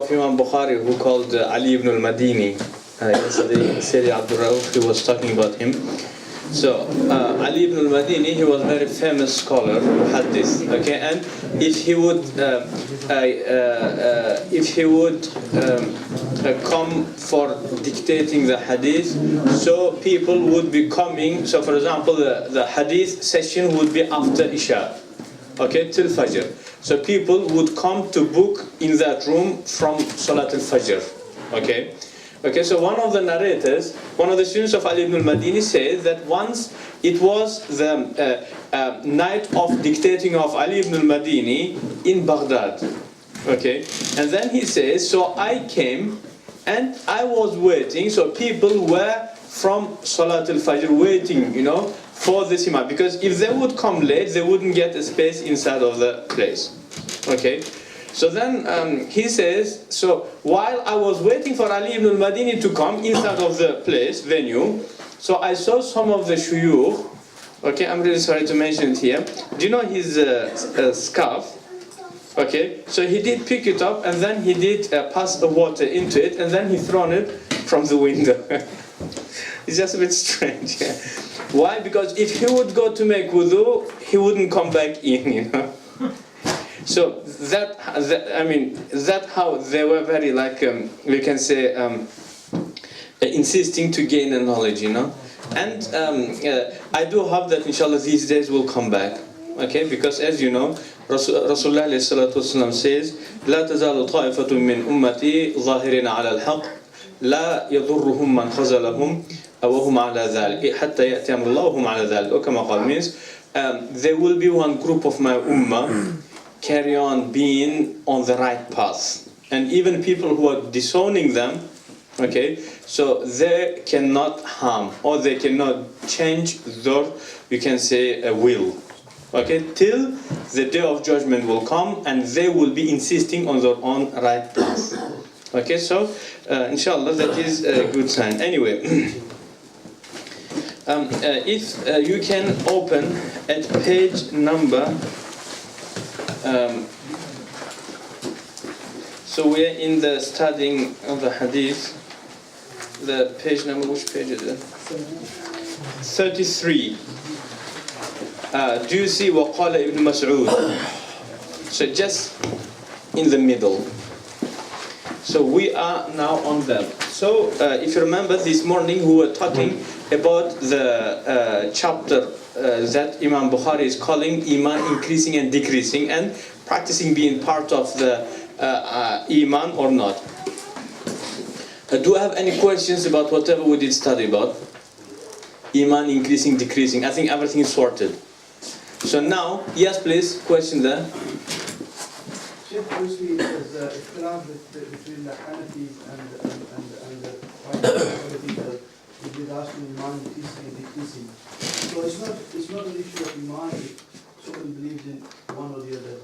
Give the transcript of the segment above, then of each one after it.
of Imam Bukhari who called Ali ibn al-Madini. Yesterday, Saih al Bukhari, he was talking about him. So Ali ibn al-Madini, he was a very famous scholar of Hadith. Okay, and if he would come for dictating the Hadith, so people would be coming. So, for example, the Hadith session would be after Isha, okay, till Fajr. So people would come to book in that room from Salat al-Fajr. Okay. Okay, so one of the narrators, one of the students of Ali ibn al-Madini says that once it was the night of dictating of Ali ibn al-Madini in Baghdad. Okay, and then he says, so I came and I was waiting, so people were from Salat al-Fajr waiting, you know, for this Imam, because if they would come late, they wouldn't get a space inside of the place. Okay. So then he says, so while I was waiting for Ali ibn al-Madini to come inside of the place, venue, so I saw some of the shuyukh. Okay, I'm really sorry to mention it here. Do you know his scarf? Okay, so he did pick it up and then he did pass the water into it and then he thrown it from the window. It's just a bit strange. Yeah. Why? Because if he would go to make wudu, he wouldn't come back in, you know. So that's how they were very, like, we can say, insisting to gain the knowledge, you know. And I do hope that inshallah these days will come back, okay? Because as you know, Rasulullah says, لا تزال طائفة من أمتي ظاهرين على الحق لا يضرهم من خذلهم وهم على ذلك حتى يأتي أمر الله وهم على ذلك. وكما قال, means there will be one group of my ummah carry on being on the right path, and even people who are disowning them, okay, so they cannot harm or they cannot change their, you can say, a will, okay, till the day of judgment will come and they will be insisting on their own right path. Okay, so inshallah that is a good sign. Anyway, if you can open at page number so we are in the studying of the Hadith. The page number, which page is it? 33. Do you see وَقَالَ Ibn Mas'ud? So just in the middle. So we are now on them. So if you remember this morning we were talking about the chapter that Imam Bukhari is calling Iman increasing and decreasing, and practicing being part of the Iman or not. Do I have any questions about whatever we did study about? Iman increasing, decreasing. I think everything is sorted. So now, yes please, question there. Sheikh, obviously there's a ikhtilaf between the Hanafis and the Hanafis. If they ask Iman increasing and decreasing. So it's not an issue of Iman if someone believes in one or the other.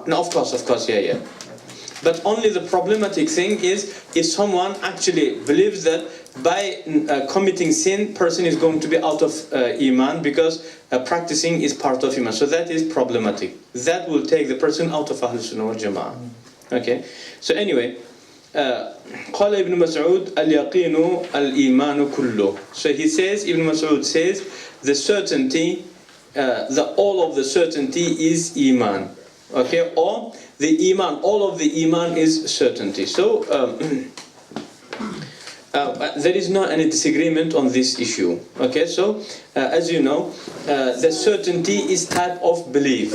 No, of course, yeah. But only the problematic thing is if someone actually believes that by committing sin, person is going to be out of Iman because practicing is part of Iman. So that is problematic. That will take the person out of Ahlul Sunnah wal Jama'ah. Okay. So anyway. قال Ibn Mas'ud al-yaqinu al-imanu kullu. So he says, Ibn Mas'ud says, the certainty, all of the certainty is Iman. Okay, or the Iman, all of the Iman is certainty. So there is not any disagreement on this issue. Okay, so as you know, the certainty is type of belief.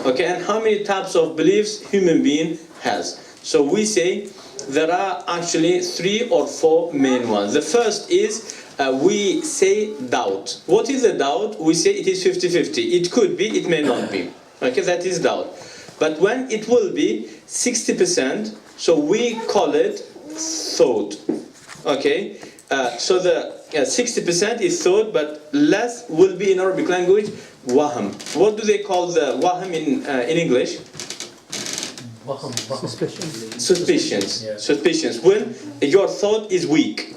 Okay, and how many types of beliefs human being has? So we say there are actually 3 or 4 main ones. The first is we say doubt. What is a doubt? We say it is 50-50. It could be, it may not be. Okay, that is doubt. But when it will be 60%, so we call it thought. Okay, so the 60% is thought, but less will be in Arabic language wahm. What do they call the wahm in English? Suspicions. Yeah. Suspicions. When your thought is weak,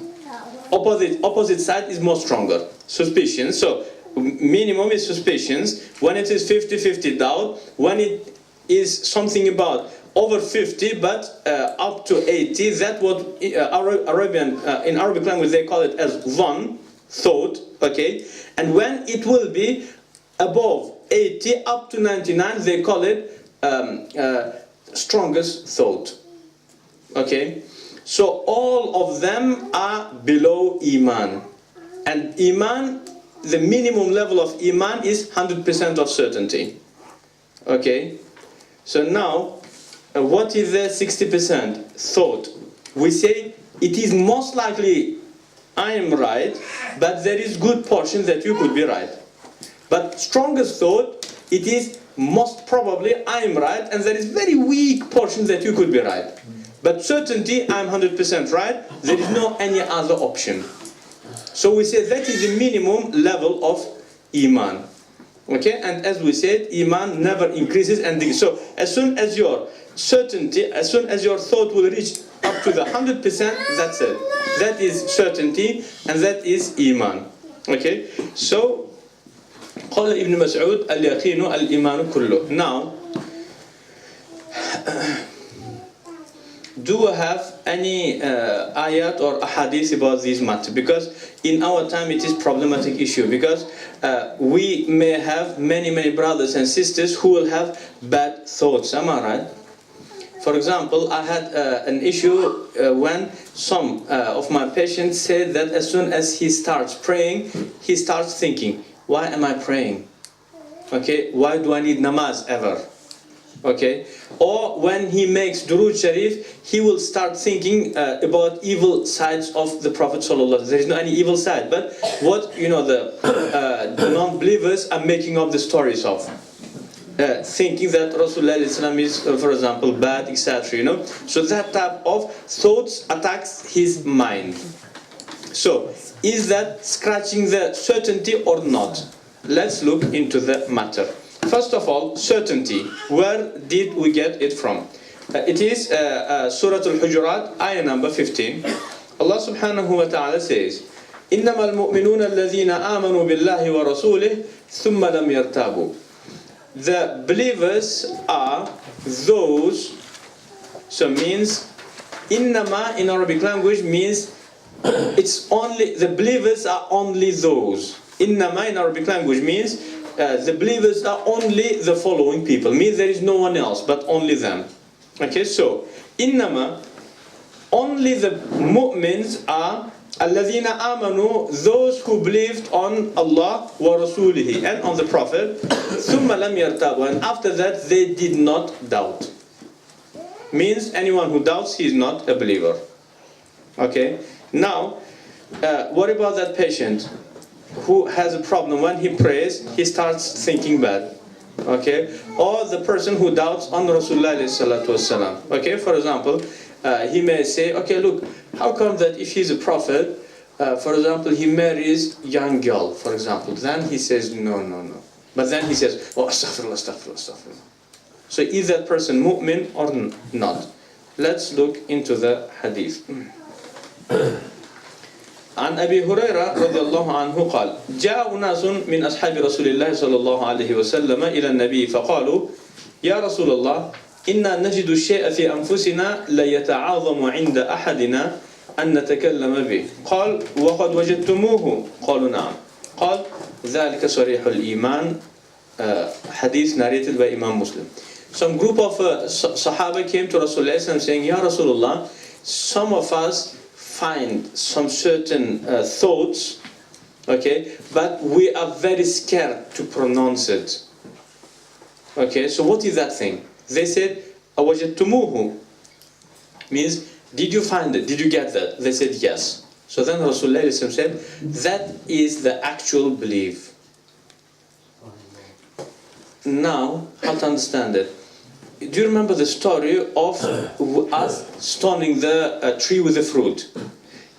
opposite side is more stronger. Suspicions. So minimum is suspicions. When it is 50-50 doubt, when it is something about over 50, but up to 80. That what in Arabic language they call it as dhann, thought. Okay, and when it will be above 80 up to 99, they call it strongest thought. Okay, so all of them are below Iman, and Iman, the minimum level of Iman is 100% of certainty. Okay, so now what is the 60% thought? We say it is most likely I am right, but there is good portion that you could be right. But strongest thought, it is most probably I am right, and there is very weak portion that you could be right. But certainty, I am 100% right, there is no any other option. So we say that is the minimum level of Iman. Okay, and as we said, Iman never increases and decreases. So as soon as your certainty, as soon as your thought will reach up to the 100%, that's it. That is certainty, and that is Iman. Okay, so قال ابن مسعود اليقين الإيمان كله. Now, do we have any ayat or ahadith about this matter? Because in our time it is problematic issue, because we may have many brothers and sisters who will have bad thoughts. Am I right? For example, I had an issue when some of my patients said that as soon as he starts praying, he starts thinking, why am I praying? Okay, why do I need namaz ever? Okay, or when he makes Durood Sharif, he will start thinking about evil sides of the Prophet Sallallahu Alaihi Wasallam. There is no any evil side, but what the non-believers are making up the stories of. Thinking that Rasulullah is, for example, bad, etc. So that type of thoughts attacks his mind. So, is that scratching the certainty or not? Let's look into the matter. First of all, certainty. Where did we get it from? It is Surah Al-Hujurat, ayah number 15. Allah subhanahu wa ta'ala says, إِنَّمَا الْمُؤْمِنُونَ الَّذِينَ آمَنُوا بِاللَّهِ وَرَسُولِهِ ثُمَّ لَمْ يَرْتَابُوا. The believers are those, so means, innama in Arabic language means it's only, the believers are only those. Innama in Arabic language means the believers are only the following people, means there is no one else but only them. Okay, so innama, only the mu'mins are الَّذِينَ آمَنُوا, those who believed on Allah wa rasulihi, and on the Prophet, ثُمَّ لَمْ يَرْتَابُوا, and after that they did not doubt. Means anyone who doubts, he is not a believer. Okay, now what about that patient who has a problem? When he prays, he starts thinking bad. Okay, or the person who doubts on Rasulullah sallallahu alaihi wasallam. Okay, for example, he may say, okay, look, how come that if he's a prophet, for example, he marries young girl, for example, then he says, no. But then he says, oh, astaghfirullah. So is that person mu'min or not? Let's look into the hadith. عن أبي هريرة رضي الله عنه قال جاء أناس من أصحاب رسول الله صلى الله عليه وسلم إلى النبي فقالوا يا رسول الله إنا نجد الشيء في أنفسنا لا يتعاظم عند أحدنا أن نتكلم به قال وقد وجدتموه قالوا نعم قال ذلك صريح الإيمان hadith narrated by Imam Muslim. Some group of Sahaba came to Rasulullah saying, Ya Rasulullah, some of us find some certain thoughts, okay, but we are very scared to pronounce it. Okay, so what is that thing? They said, أَوَجَدْتُمُوهُ, means, did you find it? Did you get that? They said, yes. So then Rasulullah said, that is the actual belief. Now, how to understand it? Do you remember the story of us stoning the tree with the fruit?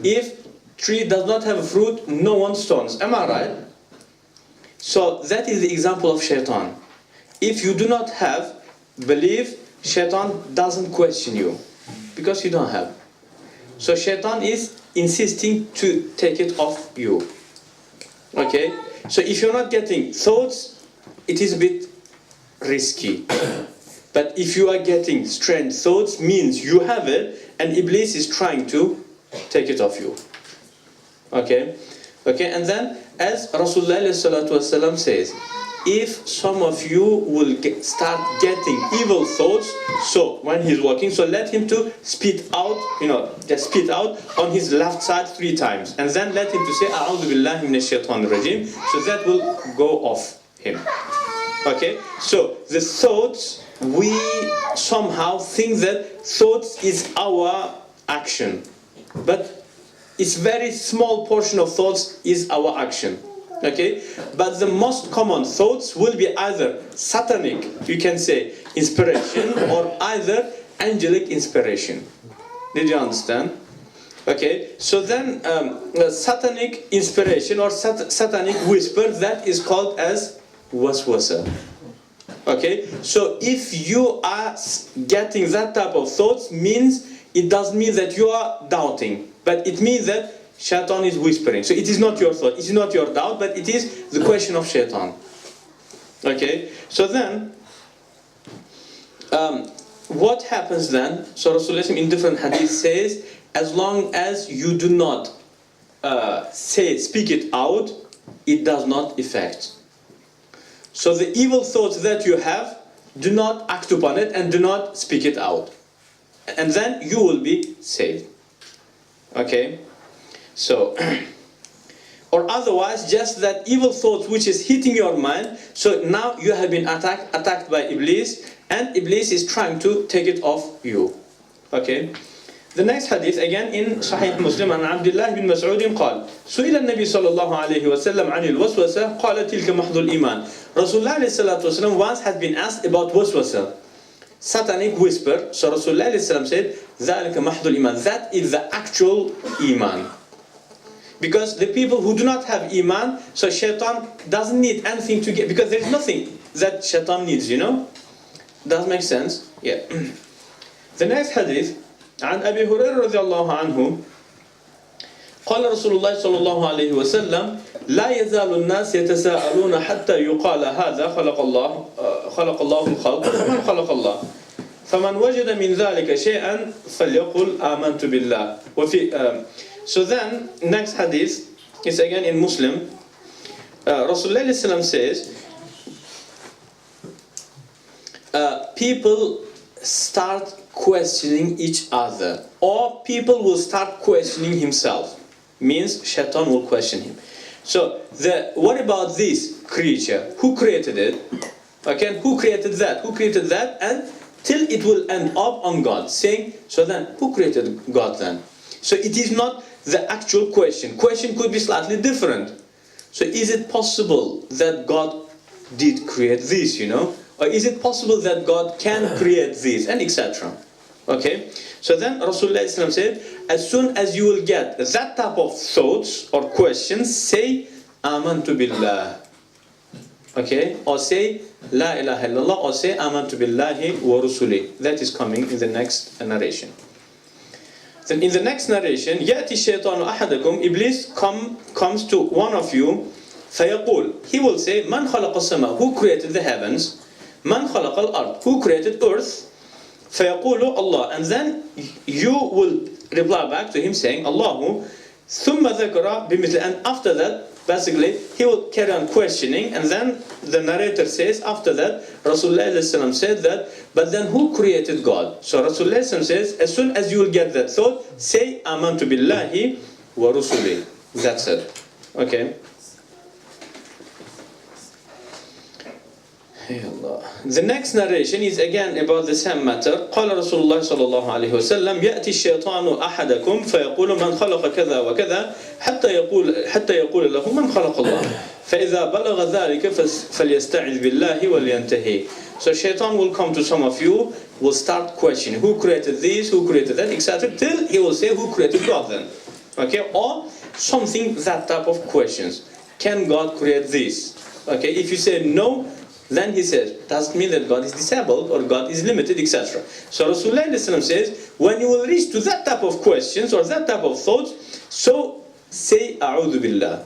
If tree does not have a fruit, no one stones. Am I right? So that is the example of shaitan. If you do not have belief, shaitan doesn't question you because you don't have. So shaitan is insisting to take it off you. Okay? So if you're not getting thoughts, it is a bit risky. But if you are getting strange thoughts, means you have it, and Iblis is trying to take it off you. Okay? Okay, and then, as Rasulullah says, if some of you will start getting evil thoughts, so when he's walking, so let him to spit out, just spit out on his left side 3 times, and then let him to say, A'udhu billahi minash shaitanir rajim, so that will go off him. Okay, so the thoughts, we somehow think that thoughts is our action, but it's very small portion of thoughts is our action. Okay, but the most common thoughts will be either satanic, you can say, inspiration, or either angelic inspiration. Did you understand? Okay, so then satanic inspiration or satanic whisper, that is called as waswasa. Okay, so if you are getting that type of thoughts, means it doesn't mean that you are doubting, but it means that Shaitan is whispering. So it is not your thought, it is not your doubt, but it is the question of Shaitan. Okay, so then what happens then? So Rasulullah in different hadith says, as long as you do not speak it out, it does not affect. So the evil thoughts that you have, do not act upon it and do not speak it out, and then you will be saved. Okay, so or otherwise just that evil thought which is hitting your mind, so now you have been attacked by Iblis, and Iblis is trying to take it off you. Okay, the next hadith again in Sahih Muslim, عن عبد الله بن مسعود قال سئل النبي صلى الله عليه وسلم عن الوسوسة قال تلك محض الإيمان. Rasulullah عليه الصلاة والسلام once had been asked about waswasa, satanic whisper. So Rasulullah عليه السلام said ذلك محض الإيمان, that is the actual Iman. Because the people who do not have Iman, so Shaitan doesn't need anything to get, because there is nothing that Shaitan needs, Does make sense? Yeah. The next hadith, عن أبي هريرة رضي الله عنه قال رسول الله صلى الله عليه وسلم لا يزال الناس يتساءلون حتى يقال هذا خلق الله الخلق فمن خلق الله فمن وجد من ذلك شيئا فليقل آمنت بالله. وفي So then, next hadith is again in Muslim. Rasulullah says, people start questioning each other, or people will start questioning himself. Means Shaitan will question him. So, what about this creature? Who created it? Okay, who created that? Who created that? And till it will end up on God, saying, so then, who created God then? So it is not the actual question. Question could be slightly different. So is it possible that God did create this, Or is it possible that God can create this, and etc. Okay? So then Rasulullah said, as soon as you will get that type of thoughts or questions, say, Amantu billah. Okay? Or say, La ilaha illallah, or say, Amantu billahi wa rusuli. That is coming in the next narration. Then in the next narration, يأتي الشيطان أحدكم, Iblis comes to one of you, فيقول, he will say, من خلق السماء, who created the heavens, من خلق الأرض, who created earth, فيقول Allah, and then you will reply back to him saying, Allahu, ثم ذكر بمثل, and after that, basically, he will carry on questioning, and then the narrator says, after that, Rasulullah said that, but then who created God? So Rasulullah says, as soon as you will get that thought, say, Amantu billahi wa rusuli. That's it. Okay? The next narration is again about the same matter. قال رسول الله صلى الله عليه وسلم يأتي الشيطان أحدكم فيقول من خلق كذا وكذا حتى يقول له من خلق الله فإذا بلغ ذلك فليستعذ بالله ولينتهي. So Shaitan will come to some of you, will start questioning who created this, who created that, etc. till he will say who created God then. Okay? Or something, that type of questions. Can God create this? Okay? If you say no, then he says, doesn't mean that God is disabled or God is limited, etc. So Rasulullah says, when you will reach to that type of questions or that type of thoughts, so say A'udhu Billah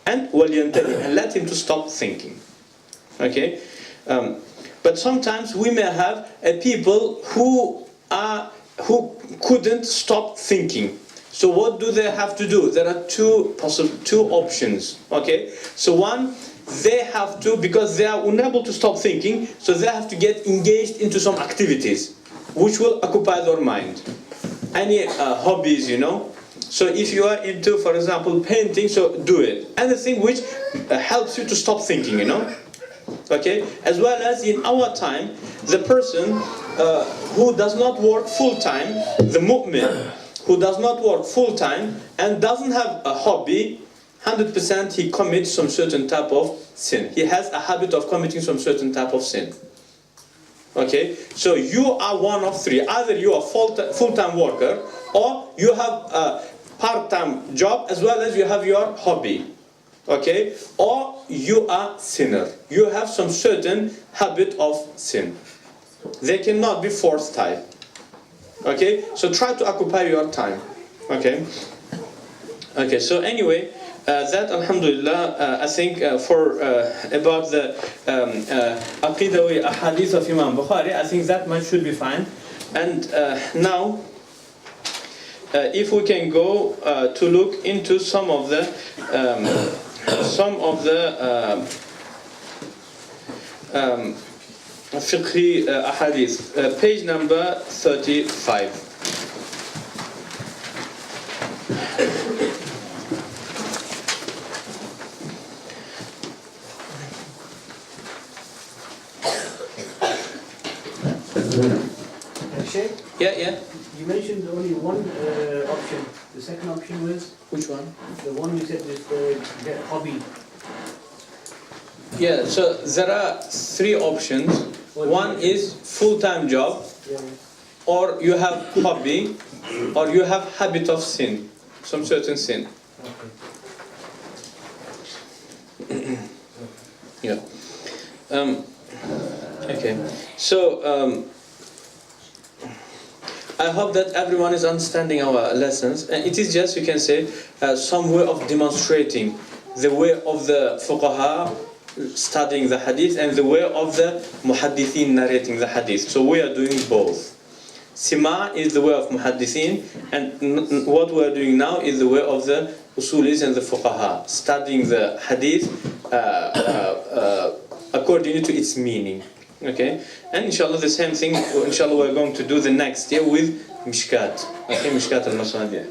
and وَلْيَنْتَهِ, and let him to stop thinking. Okay? But sometimes we may have people who couldn't stop thinking. So what do they have to do? There are two options. Okay. So one, they have to, because they are unable to stop thinking, so they have to get engaged into some activities which will occupy their mind. Any hobbies, you know. So if you are into, for example, painting, so do it. Anything which helps you to stop thinking, you know. Okay. As well as in our time, the person who does not work full time, the mu'min, who does not work full time and doesn't have a hobby, 100% he commits some certain type of sin. He has a habit of committing some certain type of sin. Okay, so you are one of three. Either you are full-time worker, or you have a part-time job as well as you have your hobby. Okay, or you are sinner. You have some certain habit of sin. They cannot be fourth type. Okay, so try to occupy your time. Okay. Okay, so anyway, that alhamdulillah, I think for about the Aqeedah Ahadith of Imam Bukhari, I think that much should be fine. And now, if we can go to look into some of the Fiqh Ahadith, page number 35. Shaykh? Yeah. You mentioned only one option. The second option was? Which one? The one you said was the hobby. Yeah, so there are three options. One is full-time job, or you have hobby, or you have habit of sin, some certain sin. Okay. Yeah. Okay. So I hope that everyone is understanding our lessons, and it is just, you can say, some way of demonstrating the way of the fuqaha studying the hadith and the way of the muhaddithin narrating the hadith. So we are doing both. Sima is the way of muhaddithin, and what we are doing now is the way of the usulis and the fuqaha, studying the hadith according to its meaning. Okay, and inshallah the same thing, inshallah we're going to do the next year with Mishkat. Okay, Mishkat al-Masadiya.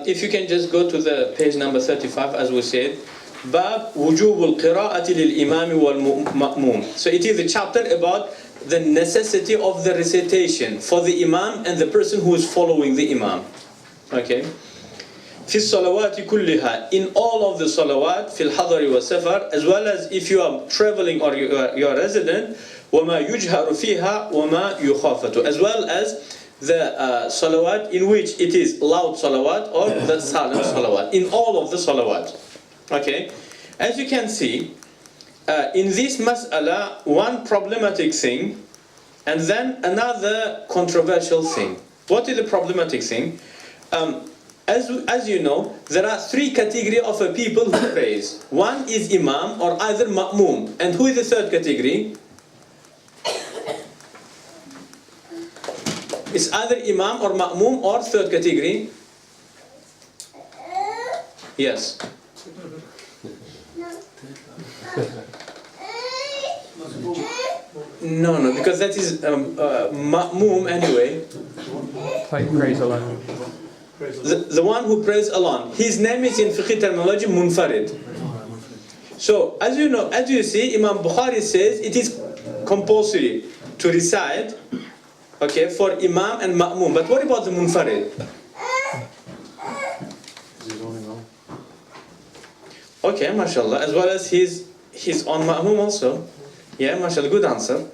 If you can just go to the page number 35, as we said, Bab Wujub al-Qira'ati lil-Imam wal-Ma'mum. So it is a chapter about the necessity of the recitation for the Imam and the person who is following the Imam. Okay. في الصلوات كلها, in all of the salawat, في الحضر والسفر, as well as if you are traveling or you are resident, وما يجهر فيها وما يخافت, as well as the salawat in which it is loud salawat or the silent salawat, in all of the salawat. Okay, as you can see, in this mas'ala, one problematic thing and then another controversial thing. What is the problematic thing? As you know, there are three categories of a people who praise. One is Imam or either Ma'mum. And who is the third category? It's either Imam or Ma'mum or third category? Yes. No, because that is Ma'mum anyway. Praise alone. The one who prays alone. His name is in fiqh terminology Munfarid. So, as you know, as you see, Imam Bukhari says it is compulsory to recite, okay, for Imam and Ma'mum. But what about the Munfarid? Okay, mashallah. As well as he's on Ma'mum also. Yeah, mashallah, good answer.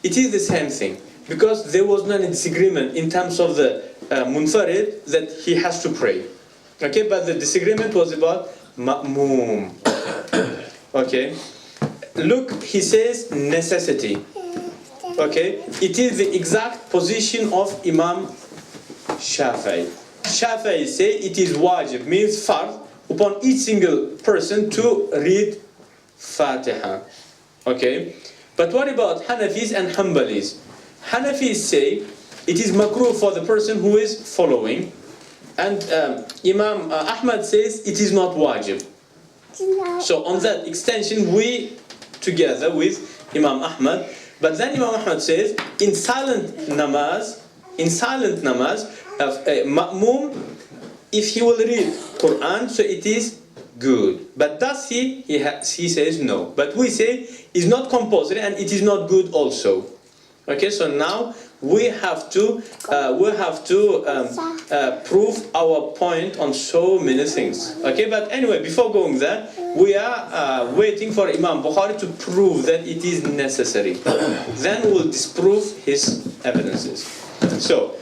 It is the same thing. Because there was no disagreement in terms of the Munfarid that he has to pray. Okay, but the disagreement was about Ma'mum. Okay. Look, he says necessity. Okay, it is the exact position of Imam Shafi'i. Shafi'i say it is wajib, means fard, upon each single person to read Fatiha. Okay? But what about Hanafis and Hanbalis? Hanafis say it is makruh for the person who is following, and Imam Ahmad says it is not wajib. So on that extension we together with Imam Ahmad, but then Imam Ahmad says in silent namaz, ma'mum, if he will read Quran, so it is good. But does he? He says no. But we say it's not compulsory and it is not good also. Okay, so now we have to prove our point on so many things. Okay, but anyway, before going there, we are waiting for Imam Bukhari to prove that it is necessary. Then we'll disprove his evidences. So,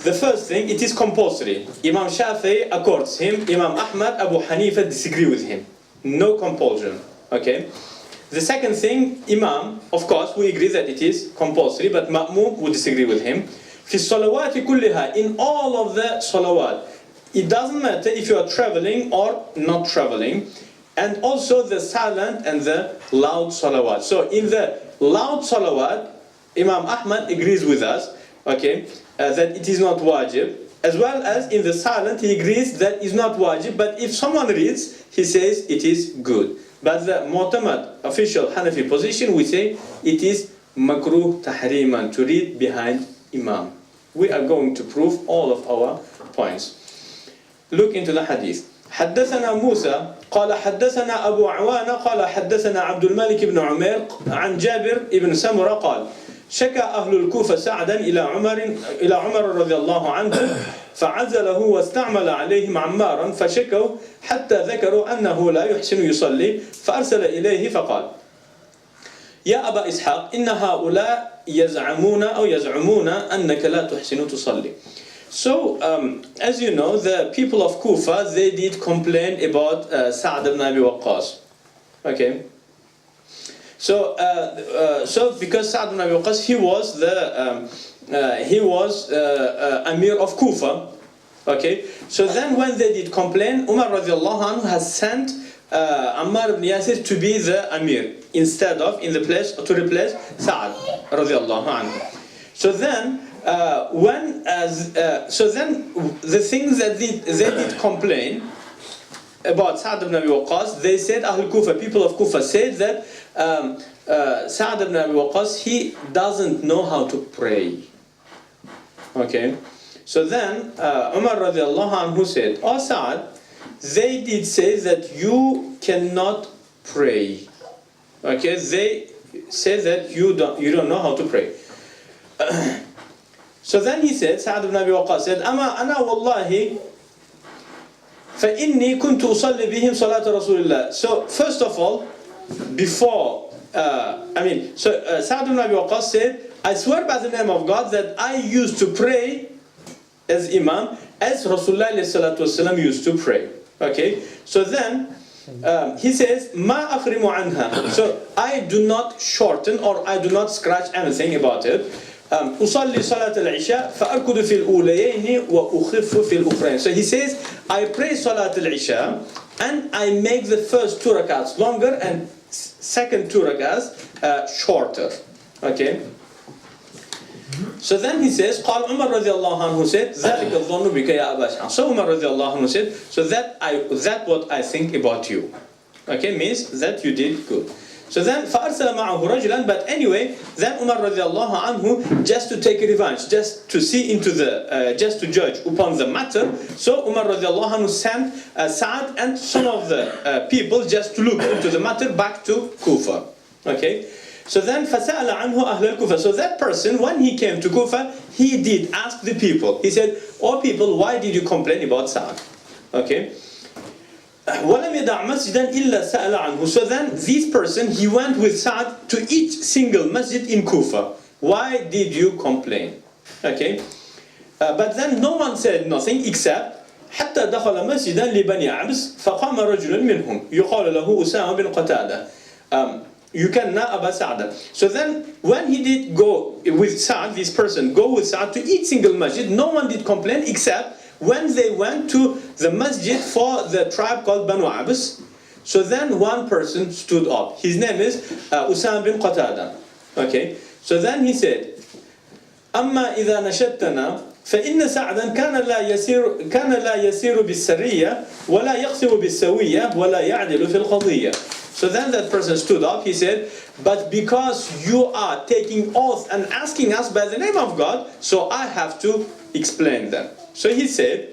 the first thing, it is compulsory. Imam Shafi'i accords him. Imam Ahmad, Abu Hanifa disagree with him. No compulsion. Okay. The second thing, Imam, of course, we agree that it is compulsory, but Ma'mum would disagree with him. في الصلوات كلها, in all of the salawat, it doesn't matter if you are traveling or not traveling, and also the silent and the loud salawat. So in the loud salawat, Imam Ahmad agrees with us, okay, that it is not wajib, as well as in the silent he agrees that it is not wajib, but if someone reads, he says it is good. But the mu'tamad, official Hanafi position, we say it is makruh tahriman, to read behind Imam. We are going to prove all of our points. Look into the hadith. حدثنا موسى قال حدثنا أبو عوانة قال حدثنا عبد الملك بن عمير عن جابر بن سمرة قال شكى أهل الكوفة سعدا إلى عمر رضي الله عنه فعزله واستعمل عليهم عمارا فشكوا حتى ذكروا أنه لا يحسن يصلي فأرسل إليه فقال يا أبا إسحاق إن هؤلاء يزعمون أنك لا تحسن تصلي. So, as you know, the people of Kufa, they did complain about Sa'd ibn Abi Waqqas. Okay. So, because Sa'd ibn Abi Waqqas, he was Amir of Kufa. Okay. So then, when they did complain, Umar radiallahu anhu has sent Ammar ibn Yasir to be the Amir instead of to replace Sa'd radiallahu anhu. So then, the things that they did complain about Sa'd ibn Abi Waqqas, they said, Ahl Kufa, people of Kufa said that Sa'd ibn Abi Waqqas, he doesn't know how to pray. Okay, so then Umar radiallahu anhu said, oh Sa'd, they did say that you cannot pray. Okay, they say that you don't know how to pray. So then he said, Sa'd ibn Abi Waqqas said, أما أنا والله فإني كنت أصلي بهم صلاة رسول الله. So first of all, before, Sa'd ibn Abi Waqqas said, I swear by the name of God that I used to pray as Imam, as Rasulullah used to pray. Okay, so then he says, ما أخرم عنها. So I do not shorten or I do not scratch anything about it. أصلي صلاة العشاء فأركض في الأوليين وأخف في الأخرين. So he says, I pray صلاة العشاء and I make the first 2 rakats longer and second 2 rakats shorter. Okay. So then he says, قال عمر رضي الله عنه said, ذلك الظن بك يا أبا إسحاق. So Umar رضي الله عنه said, so that what I think about you. Okay, means that you did good. So then فأرسل معه رجلا, but anyway, then Umar رضي الله عنه, just to take revenge, just to see into just to judge upon the matter. So Umar رضي الله عنه sent Sa'd and some of the people just to look into the matter back to Kufa. Okay. So then فسأل عنه أهل الكوفة. So that person, when he came to Kufa, he did ask the people. He said, "Oh people, why did you complain about Sa'd?" Okay. ولم يدع مسجدا إلا سأل عنه. So then this person, he went with Sa'd to each single masjid in Kufa. Why did you complain? Okay. But then no one said nothing except حتى دخل مسجدا لبني عبس فقام رجل منهم يقال له أسامة بن قتادة. You can na Aba Sa'd. So then, when he did go with Sa'd, this person go with Sa'd to each single masjid, no one did complain except when they went to the masjid for the tribe called Banu Abs. So then one person stood up. His name is Usama bin Qatada. Okay. So then he said, أما إذا نشدتنا فإن سعدا كان لا يسير بالسرية ولا يقسم بالسوية ولا يعدل في القضية. So then that person stood up, he said, but because you are taking oath and asking us by the name of God, so I have to explain them. So he said,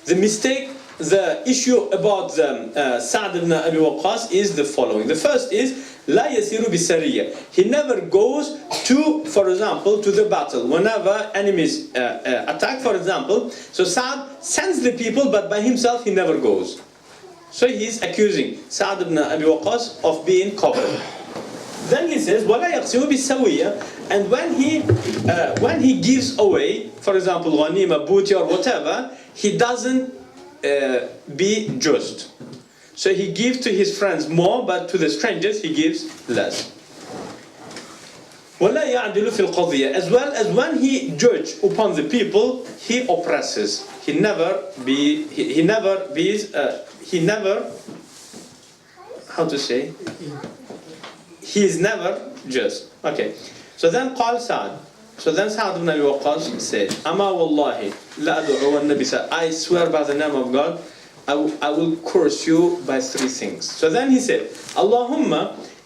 the issue about Sa'd ibn Abi Waqqas is the following. The first is, لا يسير بالسرية. He never goes to, for example, to the battle. Whenever enemies attack, for example, so Sa'd sends the people, but by himself he never goes. So he is accusing Sa'd ibn Abi Waqqas of being covered. Then he says, وَلَا يَقْسِمُ بِالسَّوِيَّةِ. And when he gives away, for example, ghanima, booty or whatever, he doesn't be just. So he gives to his friends more, but to the strangers he gives less. وَلَا يَعْدِلُ فِي الْقَضِيَّةِ. As well as when he judges upon the people, he oppresses. He never, how to say? He is never just. Okay. So then قال سعد. So then Sa'd ibn Abi Waqqas said, أما والله لا أدعو النبي. I swear by the name of God, I will curse you by three things. So then he said, اللهم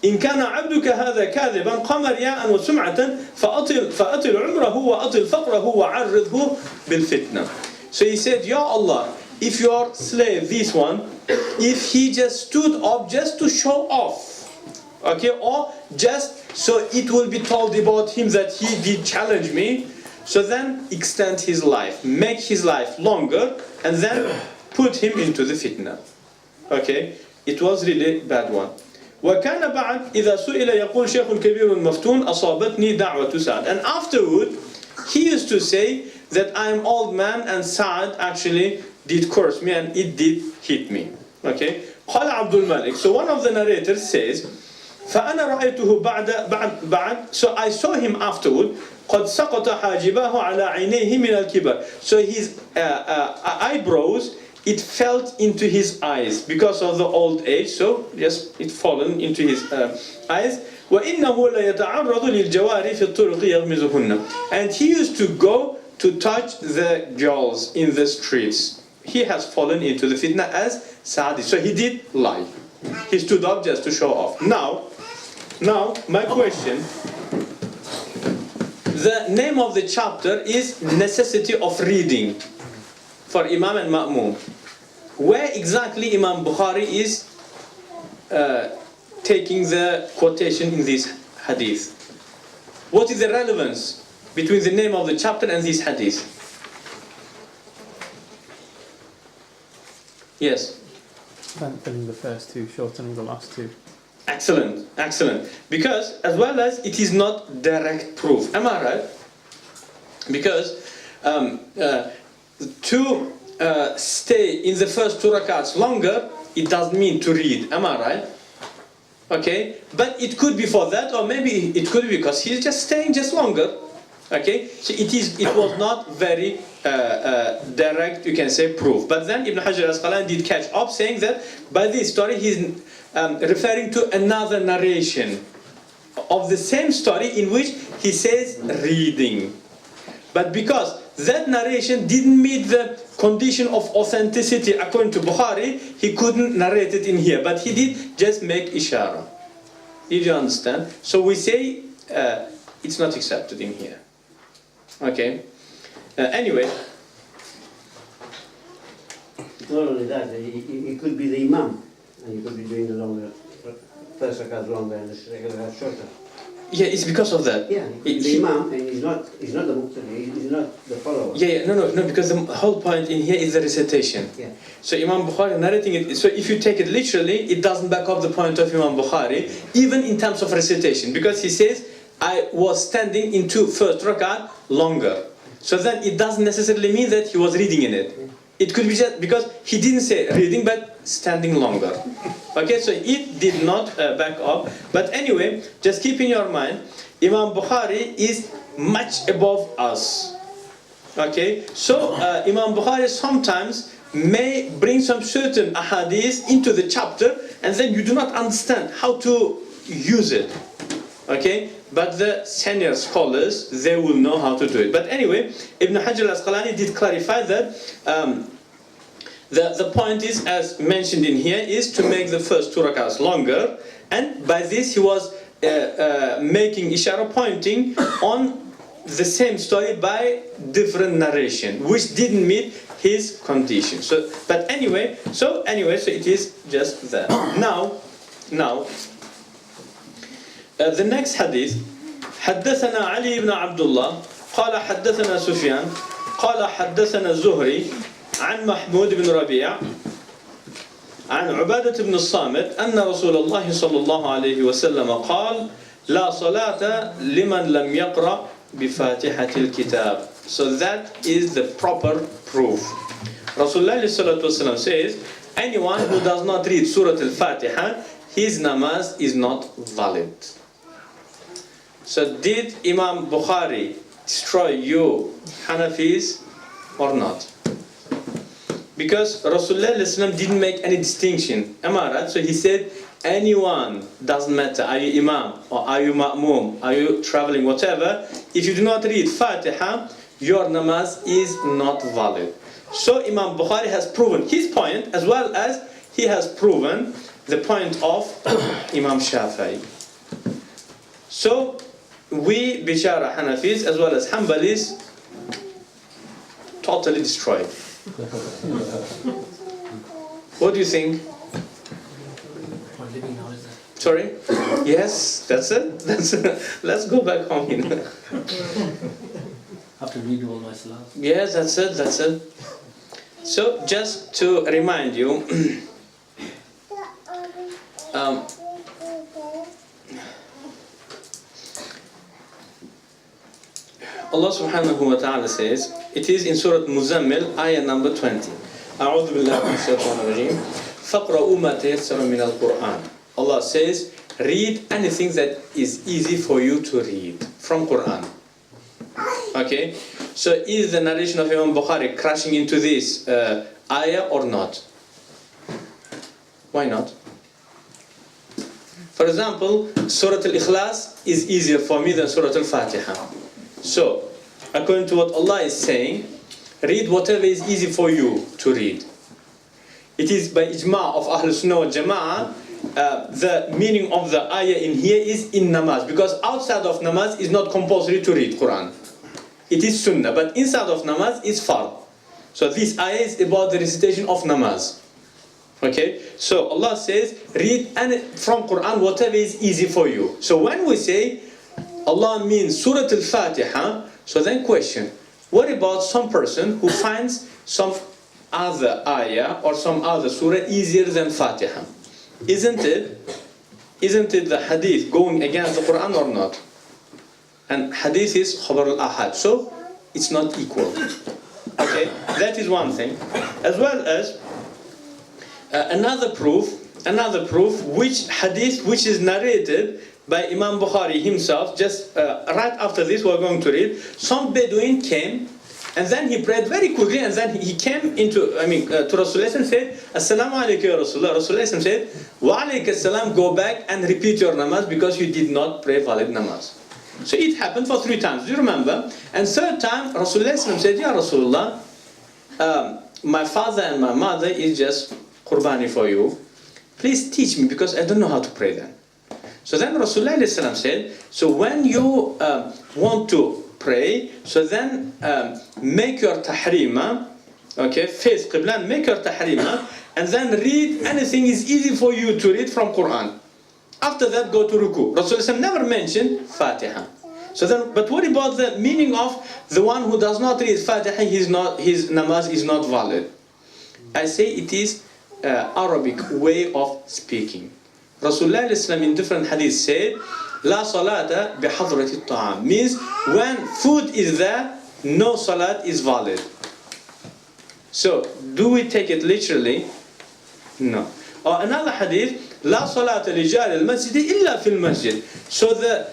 إن كان عبدك هذا كاذبا قام رياء وسمعة فأطل عمره وأطل فقره وعرضه بالفتنة. So he said, Ya Allah, if your slave, this one, if he just stood up just to show off, okay, or just so it will be told about him that he did challenge me, so then extend his life, make his life longer, and then put him into the fitna. Okay, it was really bad one. وكان بعد إذا سئل يقول شيخ كبير مفتون أصابتني دعوة سعد. And afterward, he used to say that I am old man and Sa'd actually did curse me and it did hit me. Okay. قال عبد الملك. So one of the narrators says, فأنا رأيته بعد. So I saw him afterward. قد سقط حاجباه على عينيه من الكبر. So his eyebrows, it fell into his eyes because of the old age. So just it fallen into his eyes. وإنه ليتعرض للجواري في الطرق يغمزهن. And he used to go to touch the girls in the streets. He has fallen into the fitna as Sa'd. So he did lie. He stood up just to show off. Now, my question. The name of the chapter is Necessity of Reading for Imam and Ma'mum. Where exactly Imam Bukhari is taking the quotation in this hadith? What is the relevance between the name of the chapter and this hadith? Yes? Lengthening the first two, shortening the last two. Excellent, excellent. Because as well as it is not direct proof. Am I right? Because to stay in the first two rakats longer, it doesn't mean to read. Am I right? Okay? But it could be for that, or maybe it could be because he's just staying just longer. Okay? So it was not very direct, you can say, proof. But then Ibn Hajar al-Asqalani did catch up, saying that by this story he's referring to another narration of the same story in which he says reading. But because that narration didn't meet the condition of authenticity according to Bukhari, he couldn't narrate it in here. But he did just make ishara. Did you understand? So we say it's not accepted in here. Okay. Anyway. Not only that, it could be the Imam, and you could be doing the longer, first rakat longer and the second rakat shorter. Yeah, it's because of that. Yeah, the Imam, and he's not the Muqtadi, he's not the follower. Yeah, no, because the whole point in here is the recitation. Yeah. So Imam Bukhari narrating it, so if you take it literally, it doesn't back up the point of Imam Bukhari, even in terms of recitation, because he says, I was standing in first rakat longer. So then it doesn't necessarily mean that he was reading in it. It could be just because he didn't say reading, but standing longer. Okay, so it did not back up. But anyway, just keep in your mind, Imam Bukhari is much above us. Okay, so Imam Bukhari sometimes may bring some certain ahadith into the chapter, and then you do not understand how to use it. Okay? But the senior scholars, they will know how to do it. But anyway, Ibn Hajar al-Asqalani did clarify that the point is, as mentioned in here, is to make the first 2 rak'ahs longer, and by this he was making ishara, pointing on the same story by different narration, which didn't meet his condition. So it is just that. Now, the next hadith. حدثنا علي بن عبد الله قال حدثنا سفيان قال حدثنا الزهري عن محمود بن ربيع عن عبادة بن الصامت أن رسول الله صلى الله عليه وسلم قال لا صلاة لمن لم يقرأ بفاتحة الكتاب. So that is the proper proof. Rasulullah صلى الله عليه وسلم says, anyone who does not read Surah Al-Fatiha, his namaz is not valid. So did Imam Bukhari destroy you Hanafis or not? Because Rasulullah didn't make any distinction. Am I right? So he said, anyone, doesn't matter, are you Imam or are you Ma'mum, are you traveling, whatever, if you do not read Fatiha, your namaz is not valid. So Imam Bukhari has proven his point, as well as he has proven the point of Imam Shafi'i. So we Bishara Hanafis as well as Hanbalis totally destroyed. What do you think? Sorry? Yes, that's it. Let's go back home. Have to read all my salahs. Yes, that's it. So just to remind you, Allah subhanahu wa ta'ala says, it is in Surah Muzammil, ayah number 20. أعوذ بالله من الشيطان الرجيم فقرأوا ما تيسر من القرآن. Allah says, read anything that is easy for you to read from Quran. Okay? So is the narration of Imam Bukhari crashing into this ayah or not? Why not? For example, Surah Al-Ikhlas is easier for me than Surah Al-Fatiha. So, according to what Allah is saying, read whatever is easy for you to read. It is by ijma' of Ahl Sunnah wal Jama'ah, the meaning of the ayah in here is in namaz, because outside of namaz is not compulsory to read Quran. It is sunnah, but inside of namaz is fard. So this ayah is about the recitation of namaz. Okay, so Allah says, read from Quran whatever is easy for you. So when we say Allah means Surah Al-Fatiha, so then question, what about some person who finds some other ayah or some other surah easier than Fatiha? Isn't it the hadith going against the Quran or not? And hadith is khabar al-ahad, so it's not equal. Okay, that is one thing. As well as another proof, which hadith which is narrated by Imam Bukhari himself, just right after this we're going to read. Some Bedouin came, and then he prayed very quickly, and then he came to Rasulullah and said, Assalamu alaikum ya Rasulullah. Rasulullah said, Wa alaikum assalam, go back and repeat your namaz because you did not pray valid namaz. So it happened for 3 times, do you remember? And 3rd time, Rasulullah said, Ya Rasulullah, my father and my mother is just qurbani for you. Please teach me because I don't know how to pray then. So then Rasulullah said, so when you want to pray, so then make your tahrima, okay, face qibla, make your tahrima, and then read anything is easy for you to read from Quran. After that, go to ruku. Rasulullah never mentioned Fatiha. So then, but what about the meaning of the one who does not read Fatiha, his namaz is not valid? I say it is Arabic way of speaking. Rasulullah in different hadiths said, La salata bihadrati ta'am, means when food is there, no salat is valid. So, do we take it literally? No. Or another hadith, La salata li jari al-masjid illa fil masjid. So the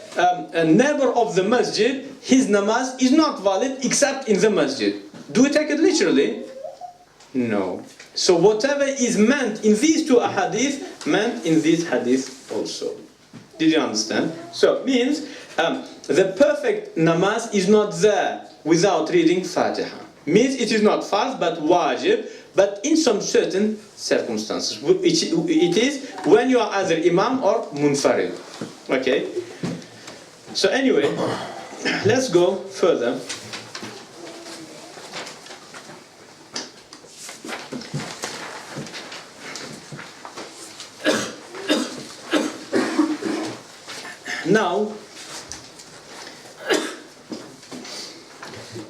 neighbor of the masjid, his namaz is not valid except in the masjid. Do we take it literally? No. So whatever is meant in these two ahadith, meant in this hadith also. Did you understand? So, means the perfect namaz is not there without reading Fatiha. Means it is not farz but wajib, but in some certain circumstances. It is when you are either imam or munfarid. Okay? So anyway, let's go further. Now,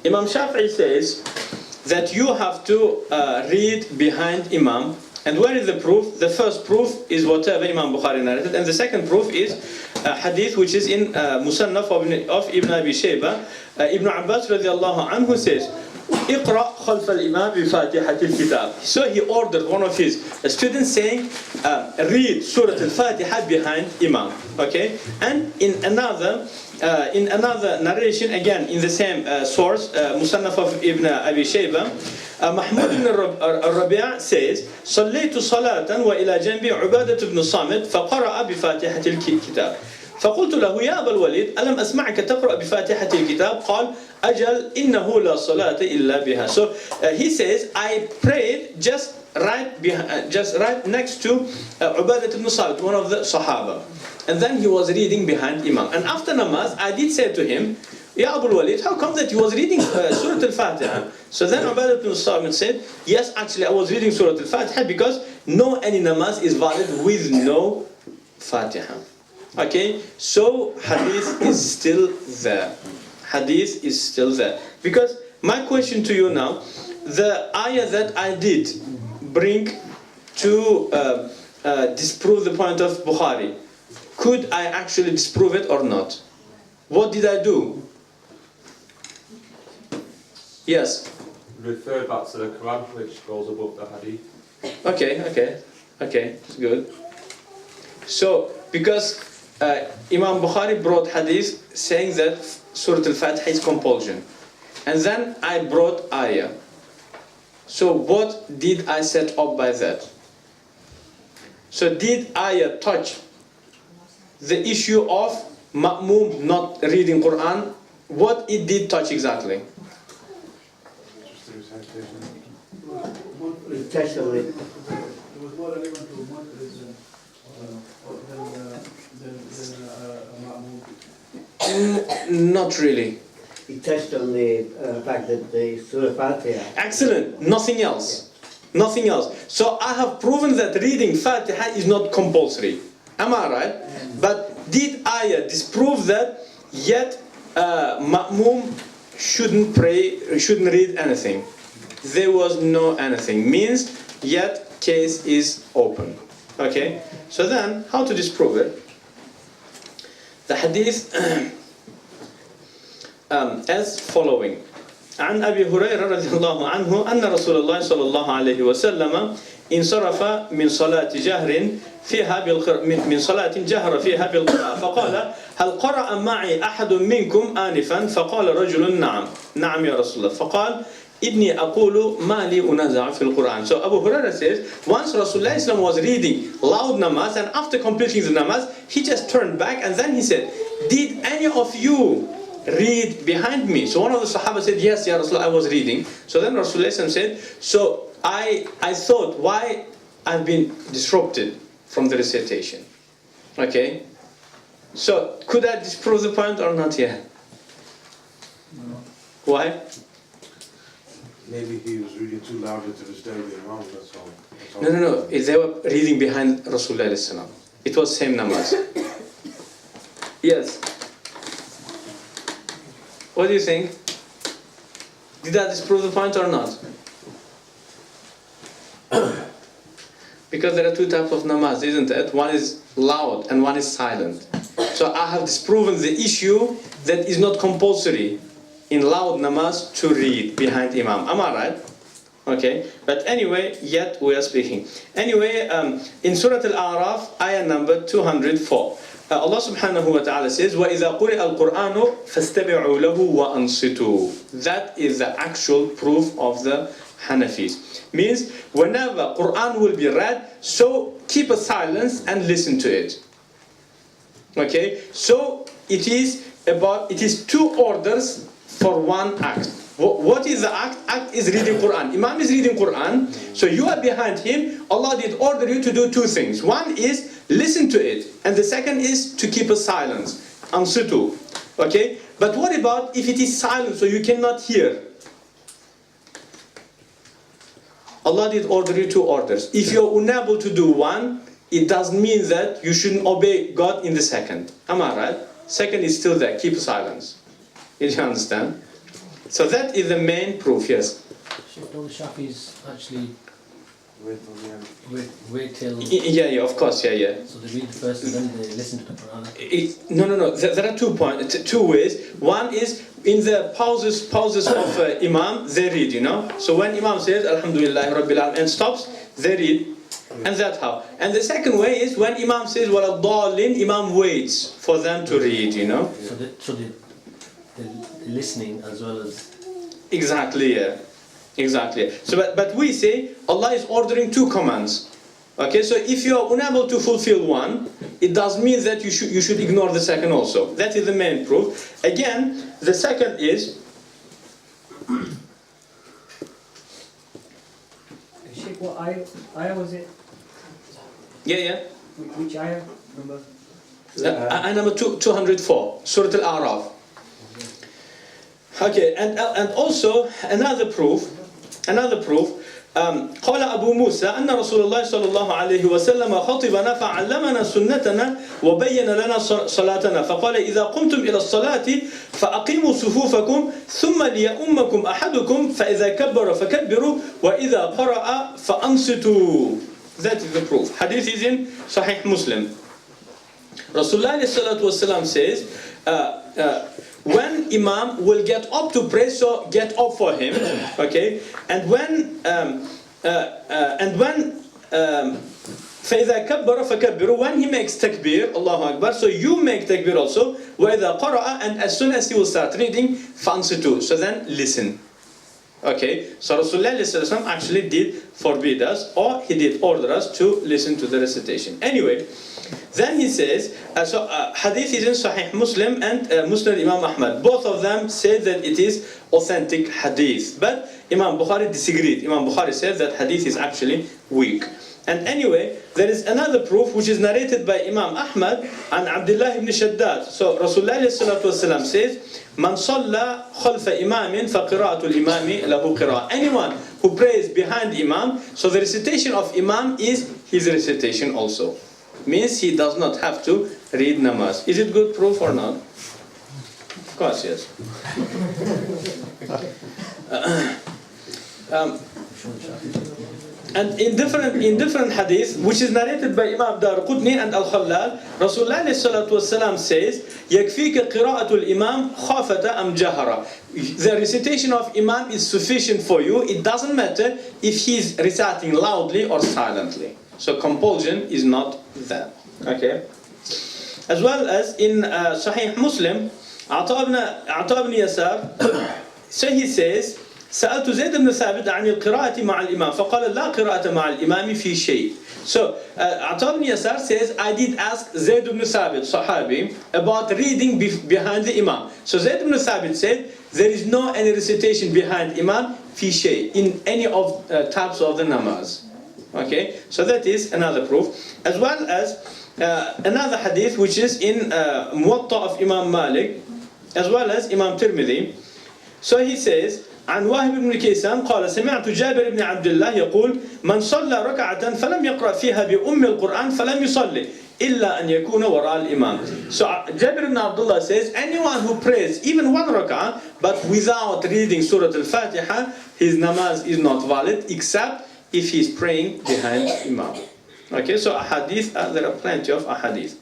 Imam Shafi'i says that you have to read behind Imam. And where is the proof? The first proof is whatever Imam Bukhari narrated, and the second proof is hadith which is in Musannaf of Ibn Abi Shayba. Ibn Abbas radiallahu anhu says, اقرأ خلف الإمام بفاتحة الكتاب. So he ordered one of his students saying, read Surah Al-Fatiha behind Imam. Okay? And in another narration, again in the same source, Musannaf of Ibn Abi Shayba, Mahmud ibn al-Rabi' says, صليت صلاة وإلى جنبي عبادة بن الصامت فقرأ بفاتحة الكتاب. فقلت له يا أبا الوليد ألم أسمعك تقرأ بفاتحة الكتاب؟ قال أجل إنه لا صلاة إلا بها. So he says, I prayed just right next to Ubadat ibn Samit, one of the Sahaba. And then he was reading behind Imam. And after namaz, I did say to him, Ya Abu Walid, how come that he was reading Surah Al-Fatiha? So then Ubadat ibn Samit said, yes, actually I was reading Surah Al-Fatiha because no any namaz is valid with no Fatiha. Okay, so hadith is still there. Hadith is still there. Because my question to you now, the ayah that I did bring to disprove the point of Bukhari, could I actually disprove it or not? What did I do? Yes? Refer back to the Quran, which goes above the Hadith. Okay, it's good. So, because Imam Bukhari brought hadith saying that Surah Al-Fatiha is compulsion. And then I brought ayah. So what did I set up by that? So did ayah touch the issue of ma'mum not reading Quran? What it did touch exactly? Just the recitation. It touched on it. It was more relevant to Mu'tazila than Not really. It touched on the fact that the Surah Fatiha. Excellent. Nothing else. Nothing else. So I have proven that reading Fatiha is not compulsory. Am I right? But did ayah disprove that yet ma'mum shouldn't pray, shouldn't read anything? There was no anything. Means yet case is open. Okay? So then, how to disprove it? The hadith as following. عن أبي هريرة رضي الله عنه أن رسول الله صلى الله عليه وسلم انصرف من صلاة جهر فيها من صلاة جهر فيها بالقراءة فقال هل قرأ معي أحد منكم آنفا فقال رجل نعم يا رسول الله فقال إني أقول ما لي أنازع في القرآن. So Abu Hurairah says once Rasulullah was reading loud namaz, and after completing the namaz he just turned back and then he said, did any of you read behind me? So one of the Sahaba said, yes, Ya Rasulullah, I was reading. So then Rasulullah said, so I thought, why I've been disrupted from the recitation. Okay? So could I disprove the point or not yet? No. Why? Maybe he was reading too loudly to disturb the Imam, that's all. No. They were reading behind Rasulullah. It was same namaz. Yes. What do you think? Did that disprove the point or not? Because there are two types of namaz, isn't it? One is loud and one is silent. So I have disproven the issue that is not compulsory in loud namaz to read behind Imam. Am I right? Okay. But anyway, yet we are speaking. Anyway, in Surah Al-A'raf, ayah number 204. Allah subhanahu wa ta'ala says, وَإِذَا قُرِئَ الْقُرْآنُ فَاسْتَمِعُوا لَهُ وَأَنصِتُوا. That is the actual proof of the Hanafis. Means, whenever Quran will be read, so keep a silence and listen to it. Okay? So, it is two orders for one act. What is the act? Act is reading Quran. Imam is reading Quran. So you are behind him. Allah did order you to do two things. One is listen to it. And the second is to keep a silence. Ansitu. Okay? But what about if it is silent so you cannot hear? Allah did order you two orders. If you are unable to do one, it doesn't mean that you shouldn't obey God in the second. Am I right? Second is still there. Keep silence. Did you understand? So that is the main proof, yes. Sheikh, all the Shafis actually Wait till the end. wait till... Yeah, of course, yeah. So they read the first and then they listen to the Quran. No. There are 2 points, 2 ways. One is in the pauses of Imam, they read, you know. So when Imam says Alhamdulillah Rabbil Alamin and stops, they read. And that's how. And the second way is when Imam says Waladdallin, Imam waits for them to read, you know. So the listening as well as... Exactly, yeah. Exactly. So, but we say Allah is ordering 2 commands. Okay, so if you are unable to fulfill one, it does mean that you should ignore the second also. That is the main proof. Again, the second is... Sheikh, what ayah was it? Yeah. Which ayah number? Ayah number 204, Surah Al-A'raf. Okay, and also another proof. قال أبو موسى أن رسول الله صلى الله عليه وسلم خطبنا فعلمنا سنتنا وبين لنا صلاتنا فقال إذا قمتم إلى الصلاة فأقيموا صفوفكم ثم ليؤمكم أحدكم فإذا كبر فكبروا وإذا قرأ فأنصتوا. That is the proof. Hadith is in Sahih Muslim. Rasulullah ﷺ says, when Imam will get up to pray, so get up for him, okay? And when فَإِذَا كَبَّرَ فَكَبِّرُوا, when he makes takbir, Allahu Akbar, so you make takbir also, وَإِذَا قَرَأَ, and as soon as he will start reading, فَأَنصِتُوا, so then listen. Okay, so Rasulullah ﷺ actually did forbid us, or he did order us to listen to the recitation. Anyway, then he says, Hadith is in Sahih Muslim and Musnad Imam Ahmad. Both of them said that it is authentic Hadith. But Imam Bukhari disagreed. Imam Bukhari said that Hadith is actually weak. And anyway, there is another proof which is narrated by Imam Ahmad and Abdullah ibn Shaddad. So Rasulullah ﷺ says, Man salla khalfa imamin fa qira'atul imami lahu qira'a. Anyone who prays behind Imam, so the recitation of Imam is his recitation also. Means he does not have to read namaz. Is it good proof or not? Of course, yes. And in different hadith, which is narrated by Imam Darqutni and Al-Khallal, Rasulullah ﷺ says, يَكْفِيكَ قِرَاءَةُ الْإِمَامِ خَافَةَ أَمْ جَهَرَ. The recitation of Imam is sufficient for you. It doesn't matter if he is reciting loudly or silently. So compulsion is not there. Okay. As well as in Sahih Muslim, Ata ibn Yasar, so he says, سألت زيد بن ثابت عن القراءة مع الإمام فقال لا قراءة مع الإمام في شيء. So Ata ibn Yasar says, I did ask Zayd ibn Thabit, Sahabi, about reading behind the Imam. So Zayd ibn Thabit said, there is no any recitation behind Imam fi shay, in any of types of the namaz. Okay, so that is another proof. As well as another hadith which is in Muwatta of Imam Malik, as well as Imam Tirmidhi. So he says, عن واهب بن كيسان قال سمعت جابر بن عبد الله يقول من صلى ركعة فلم يقرأ فيها بأم القرآن فلم يصلي إلا أن يكون وراء الإمام. So Jabir ibn Abdullah says, anyone who prays even one rak'ah but without reading Surah Al-Fatiha, his namaz is not valid except if he is praying behind Imam. Okay, so ahadith, there are plenty of ahadith.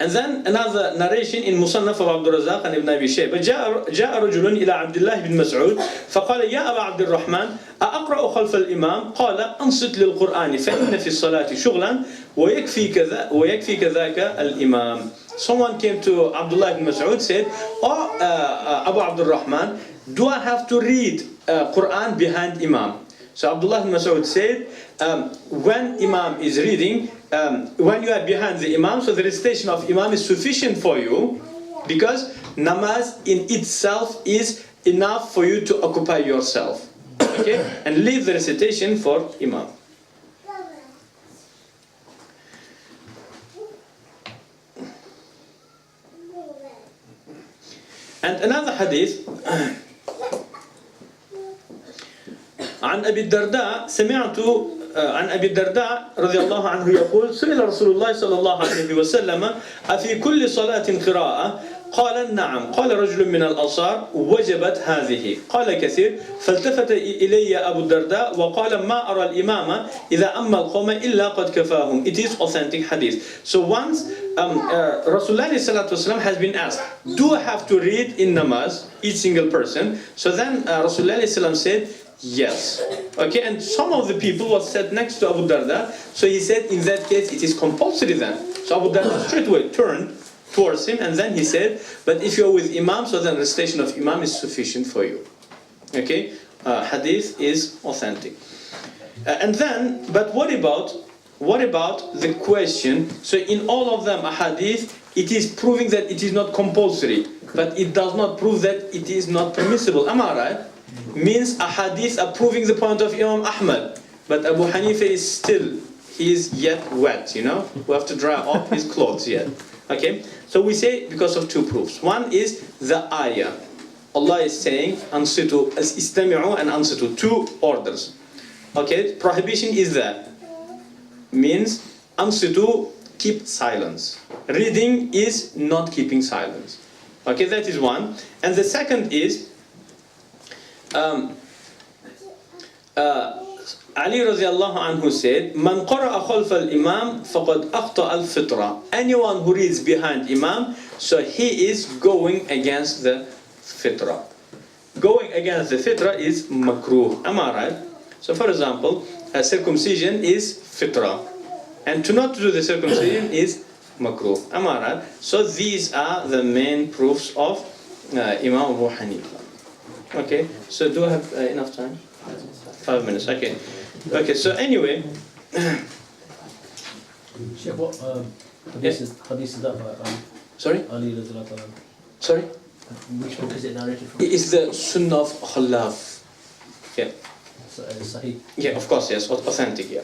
And then another narration in Musannaf of Abdul Razak and Ibn Abi Shayba. جاء رجل إلى عبد الله بن مسعود فقال يا أبا عبد الرحمن أأقرأ خلف الإمام؟ قال أنصت للقرآن فإن في الصلاة شغلا ويكفي كذاك الإمام. Someone came to Abdullah ibn Mas'ud, said, "Oh, Abu Abdul Rahman, do I have to read Quran behind Imam?" So Abdullah ibn Mas'ud said, when Imam is reading, when you are behind the Imam, so the recitation of Imam is sufficient for you, because namaz in itself is enough for you to occupy yourself. Okay? And leave the recitation for Imam. And another hadith عن أبي الدرداء سمعت عن أبي الدرداء رضي الله عنه يقول سئل رسول الله صلى الله عليه وسلم أفي كل صلاة قراءة؟ قال نعم. قال رجل من الأنصار وجبت هذه. قال كثير فالتفت إلي أبو الدرداء وقال ما أرى الإمام إذا أما القوم إلا قد كفاهم. It is authentic hadith. So once Rasulullah ﷺ has been asked, do I have to read in namaz, each single person? So then Rasulullah ﷺ said, yes. Okay, and some of the people was sat next to Abu Darda, so he said, in that case, it is compulsory then. So Abu Darda straight away turned towards him, and then he said, but if you're with Imam, so then recitation of Imam is sufficient for you. Okay, hadith is authentic. And then, but what about the question? So in all of them, a hadith, it is proving that it is not compulsory, but it does not prove that it is not permissible. Am I right? Means a hadith approving the point of Imam Ahmad, but Abu Hanifa is still, he is yet wet, you know, we have to dry off his clothes yet. Okay, so we say because of two proofs. One is the ayah. Allah is saying ansitu, istami'u and ansitu, two orders. Okay, prohibition is that, means ansitu, keep silence. Reading is not keeping silence. Okay, that is one. And the second is Ali radiallahu anhu said, Man qara'a khalfa al-imam faqad aqta al-fitra. Anyone who reads behind imam, so he is going against the fitra. Going against the fitra is makruh. Am I right? So for example, circumcision is fitra, and to not do the circumcision is makruh. Am I right? So these are the main proofs of Imam Abu Hanifa. Okay, so do I have enough time? 5 minutes, okay. Okay, so anyway. Sheikh, what hadith is that by Sorry? Ali radiallahu anhu? Sorry? Which book is it narrated from? It is the Sunnah of Khallaf. Yeah. Sahih. Yeah, of course, yes, authentic, yeah.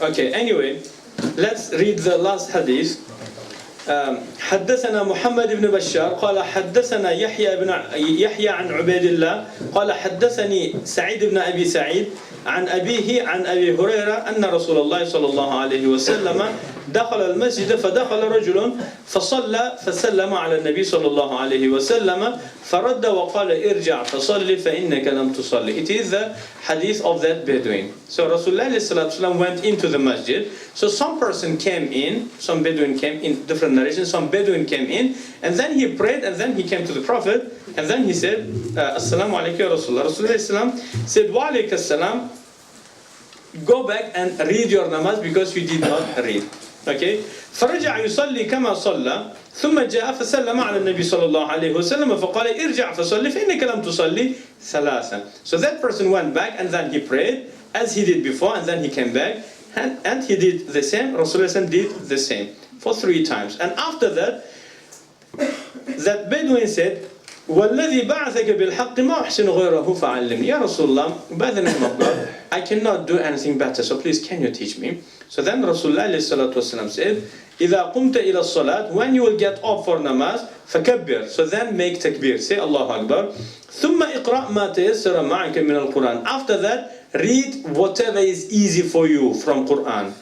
Okay, anyway, let's read the last hadith. حدثنا محمد بن بشار قال حدثنا يحيى عن عبيد الله قال حدثني سعيد بن أبي سعيد عن أبيه عن أبي هريرة أن رسول الله صلى الله عليه وسلم دخل المسجد فدخل رجل فصلى فسلم على النبي صلى الله عليه وسلم فرد وقال ارجع فصلي فإنك لم تصلي. It is the hadith of that Bedouin. So Rasulullah went into the masjid. So some person came in, some Bedouin came in, different narrations, some Bedouin came in, and then he prayed, and then he came to the Prophet, and then he said, Assalamu alaikum ya Rasulullah. Rasulullah said, Wa alaikum assalam, go back and read your namaz because you did not read. Okay? فرجع يصلي كما صلى ثم جاء فسلم على النبي صلى الله عليه وسلم فقال ارجع فصلي فإنك لم تصلي ثلاثا. So that person went back and then he prayed as he did before, and then he came back and he did the same. Rasulullah did the same for 3 times. And after that, that Bedouin said, وَالَّذِي بَعَثَكَ بِالْحَقِّ مَا أَحْسِنُ غَيْرَهُ فَعَلِّمْنِي. Ya Rasulullah, by the name of God, I cannot do anything better, so please can you teach me? So then Rasulullah said, إِذَا قُمْتَ إِلَى الصَّلَاةِ, when you will get up for namaz, فَكَبِّرْ, so then make takbir, say Allahu Akbar. ثُمَّ إِقْرَأْ مَا تَيَسَّرَ مَعَكَ مِنَ الْقُرْآنِ. After that, read whatever is easy for you from Quran.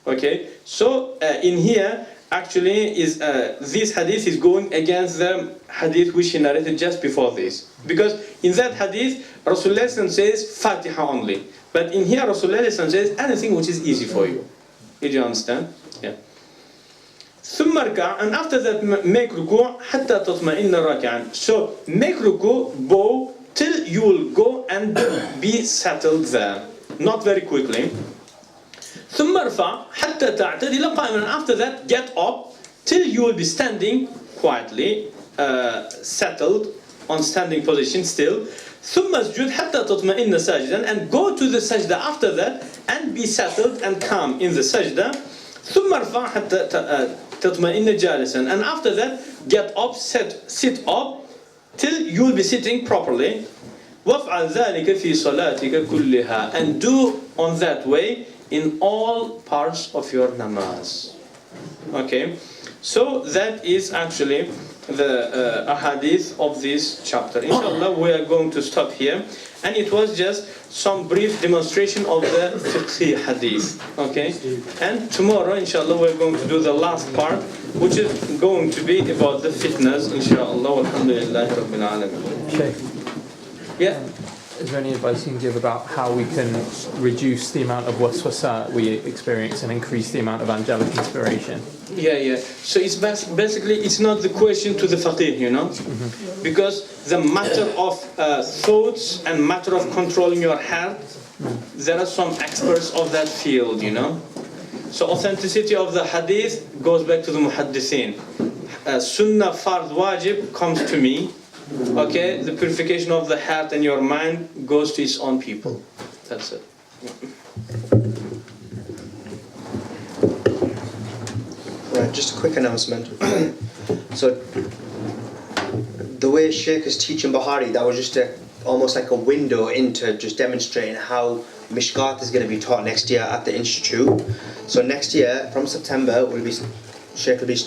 Okay, so in here, actually, is this hadith is going against the hadith which he narrated just before this. Because in that hadith, Rasulullah says Fatiha only. But in here Rasulullah says anything which is easy for you. Did you understand? Yeah. ثم اركع, and after that make ruku' حتى تطمئن راكعا. So make ruku', bow till you will go and be settled there, not very quickly. ثم ارفع حتى تعتدل قائما. After that get up till you will be standing quietly, settled on standing position still. ثم اسجد حتى تطمئن ساجدا, and go to the sajda after that and be settled and calm in the sajda. ثم ارفع حتى تطمئن جالسا, and after that get up, sit up till you will be sitting properly. وافعل ذلك في صلاتك كلها, and do on that way in all parts of your namaz. Okay, so that is actually the ahadith of this chapter. Inshallah, we are going to stop here, and it was just some brief demonstration of the fiqh hadith. Okay, and tomorrow, inshallah, we're going to do the last part, which is going to be about the fitness. Inshallah, alhamdulillah rabbil alamin. Shaykh, Yeah. is there any advice you can give about how we can reduce the amount of waswasa we experience and increase the amount of angelic inspiration? Yeah. So it's basically, it's not the question to the faqih, you know, because the matter of thoughts and matter of controlling your heart, there are some experts of that field, you know. So authenticity of the hadith goes back to the muhaddithin. Sunnah fard wajib comes to me. Okay, the purification of the heart and your mind goes to its own people. That's it. Right, just a quick announcement. So, the way Shaykh is teaching Bukhari, that was just almost like a window into just demonstrating how Mishkat is going to be taught next year at the Institute. So next year, from September, Shaykh will be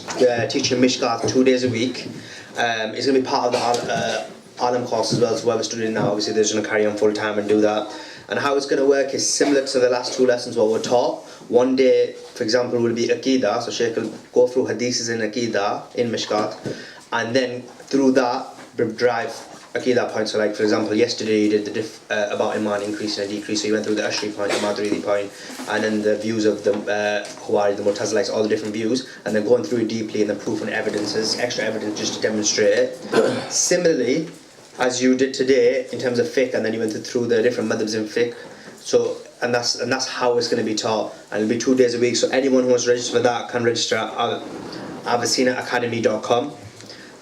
teaching Mishkat 2 days a week. It's going to be part of the Alam course as well, so whoever's studying now, obviously they're going to carry on full time and do that. And how it's going to work is similar to the last 2 lessons what we're taught. One day, for example, will be Aqeedah, so Shaykh will go through Hadiths in Aqeedah, in Mishkat, and then through that, drive Aqeedah points. So like, for example, yesterday you did the about Iman, increase and decrease, so you went through the Ashri point, the Maturidi point, and then the views of the Hawari, the Mu'tazilites, all the different views, and then going through it deeply and the proof and evidences, extra evidence just to demonstrate it. Similarly, as you did today in terms of fiqh, and then you went through the different madhabs in fiqh. So and that's how it's going to be taught, and it'll be 2 days a week. So anyone who wants to register for that can register at avicinaacademy.com,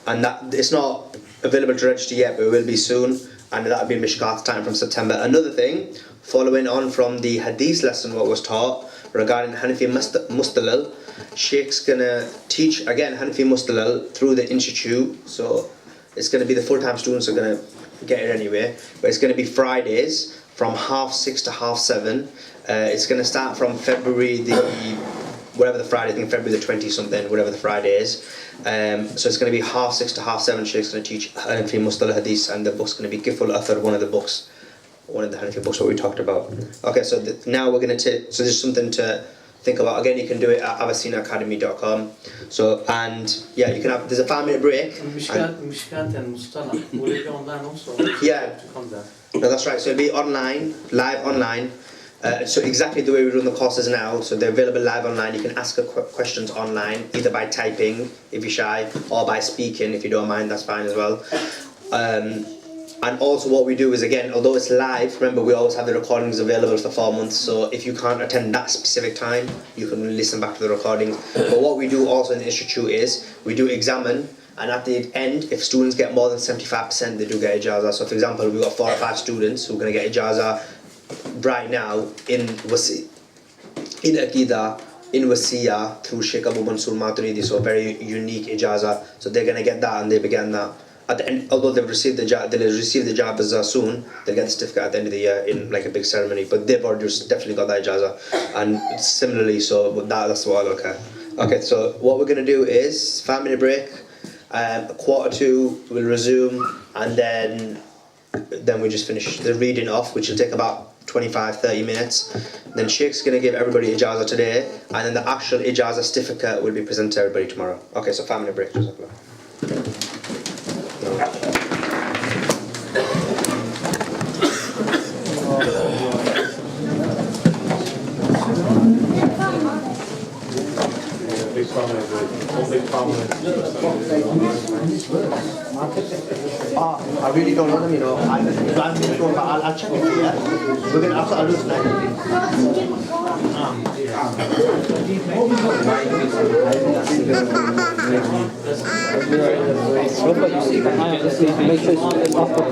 and that it's not available to register yet, but it will be soon, and that'll be Mishkat time from September. Another thing, following on from the Hadith lesson, what was taught regarding Hanafi Mustalal, Shaykh's gonna teach again Hanafi Mustalal through the Institute. So it's going to be the full-time students are going to get it anyway, but it's going to be Fridays from 6:30 to 7:30. It's going to start from February whatever the Friday, I think February the 20 something, whatever the Friday is. So it's going to be 6:30 to 7:30. Shaykh's going to teach Hanafi Mustalal Hadith, and the book's going to be Kiful Athar, one of the Hanafi books what we talked about. Okay, so now we're going to take, so there's something to think about. Again, you can do it at avicinaacademy.com. So, and yeah, you can have, there's a 5-minute break. Mishkat and Mustalah, will it be online also? Yeah. No, that's right. So it'll be online, live online. So exactly the way we run the courses now. So they're available live online. You can ask questions online, either by typing if you're shy, or by speaking if you don't mind. That's fine as well. And also what we do is, again, although it's live, remember we always have the recordings available for 4 months, so if you can't attend that specific time, you can listen back to the recordings. But what we do also in the Institute is, we do examine, and at the end, if students get more than 75%, they do get ijazah. So for example, we've got 4 or 5 students who are going to get ijazah right now in Aqeedah, in Wasiyah, through Shaykh Abu Mansur Maturidi, so a very unique ijazah. So they're going to get that, and they began that. At the end, although they'll receive the ijazah soon, they'll get the certificate at the end of the year in like a big ceremony. But they've already definitely got that ijazah, and similarly, so that's what I'll look at. Okay, so what we're going to do is 5-minute break. 1:45 we'll resume, and then we just finish the reading off, which will take about 25-30 minutes. Then Shaykh's going to give everybody ijazah today, and then the actual ijazah certificate will be presented to everybody tomorrow. Okay, so 5-minute break. No. I really don't know them, you know. I'm sure, but I'll check it for you. We're going to I'll do it tonight. Make sure it's off the